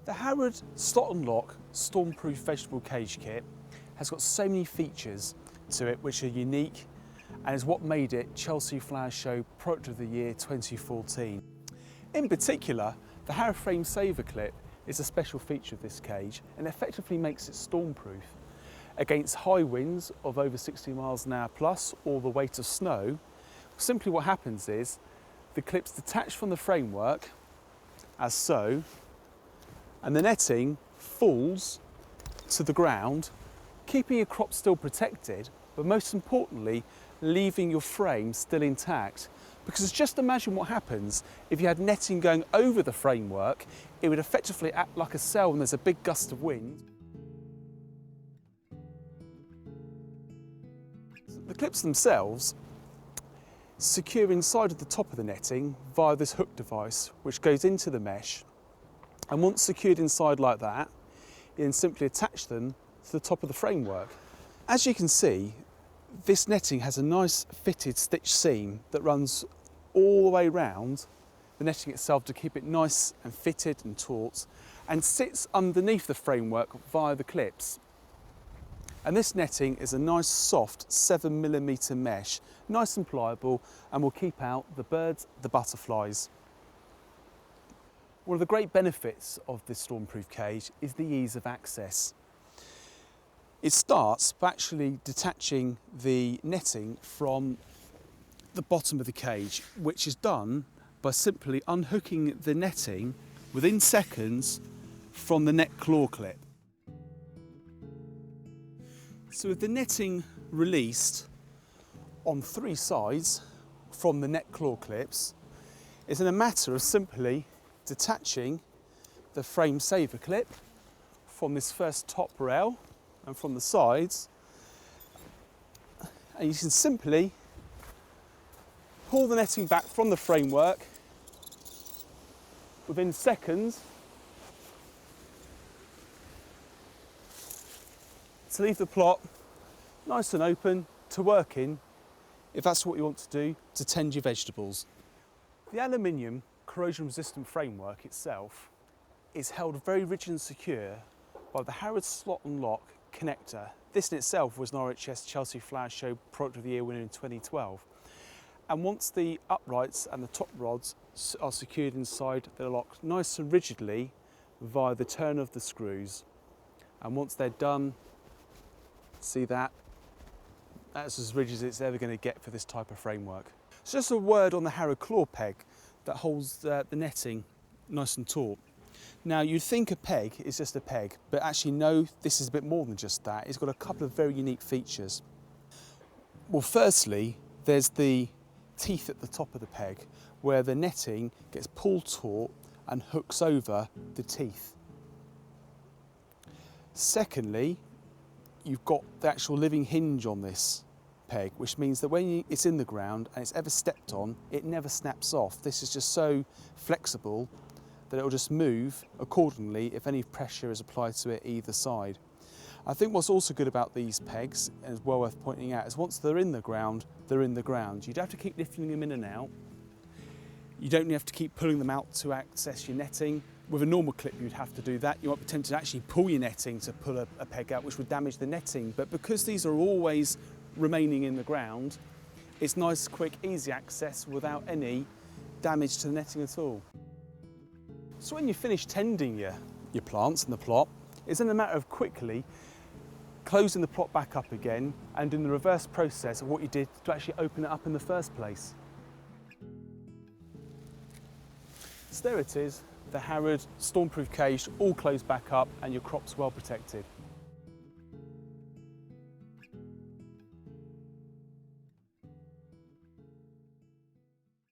The Harrod Slot Lock stormproof vegetable cage kit has got so many features to it which are unique and is what made it Chelsea Flower Show Product of the Year 2014. In particular, the Harrod Frame Saver clip is a special feature of this cage and effectively makes it stormproof against high winds of over 60 miles an hour plus or the weight of snow. Simply what happens is the clip's detached from the framework as so, and the netting falls to the ground, keeping your crop still protected, but most importantly, leaving your frame still intact. Because just imagine what happens if you had netting going over the framework, it would effectively act like a sail when there's a big gust of wind. The clips themselves secure inside of the top of the netting via this hook device, which goes into the mesh. And once secured inside like that, you then simply attach them to the top of the framework. As you can see, this netting has a nice fitted stitch seam that runs all the way round the netting itself to keep it nice and fitted and taut, and sits underneath the framework via the clips. And this netting is a nice soft 7mm mesh, nice and pliable, and will keep out the birds, the butterflies. One of the great benefits of this stormproof cage is the ease of access. It starts by actually detaching the netting from the bottom of the cage, which is done by simply unhooking the netting within seconds from the net claw clip. So with the netting released on three sides from the net claw clips, it's in a matter of simply detaching the frame saver clip from this first top rail and from the sides, and you can simply pull the netting back from the framework within seconds to leave the plot nice and open to work in if that's what you want to do to tend your vegetables. The aluminium corrosion resistant framework itself is held very rigid and secure by the Harrod Slot Lock connector. This in itself was an RHS Chelsea Flower Show Product of the Year winner in 2012. And once the uprights and the top rods are secured inside, they're locked nice and rigidly via the turn of the screws. And once they're done, see that? That's as rigid as it's ever going to get for this type of framework. So just a word on the Harrod claw peg that holds the netting nice and taut. Now you'd think a peg is just a peg, but actually no, this is a bit more than just that. It's got a couple of very unique features. Well, firstly, there's the teeth at the top of the peg where the netting gets pulled taut and hooks over the teeth. Secondly, you've got the actual living hinge on this peg, which means that when it's in the ground and it's ever stepped on, it never snaps off. This is just so flexible that it will just move accordingly if any pressure is applied to it either side. I think what's also good about these pegs, and is well worth pointing out, is once they're in the ground, they're in the ground. You don't have to keep lifting them in and out. You don't have to keep pulling them out to access your netting. With a normal clip you'd have to do that. You might be tempted to actually pull your netting to pull a peg out, which would damage the netting. But because these are always remaining in the ground, it's nice, quick, easy access without any damage to the netting at all. So when you finish tending your plants in the plot, it's in a matter of quickly closing the plot back up again and doing the reverse process of what you did to actually open it up in the first place. So there it is, the Harrod stormproof cage all closed back up and your crop's well protected.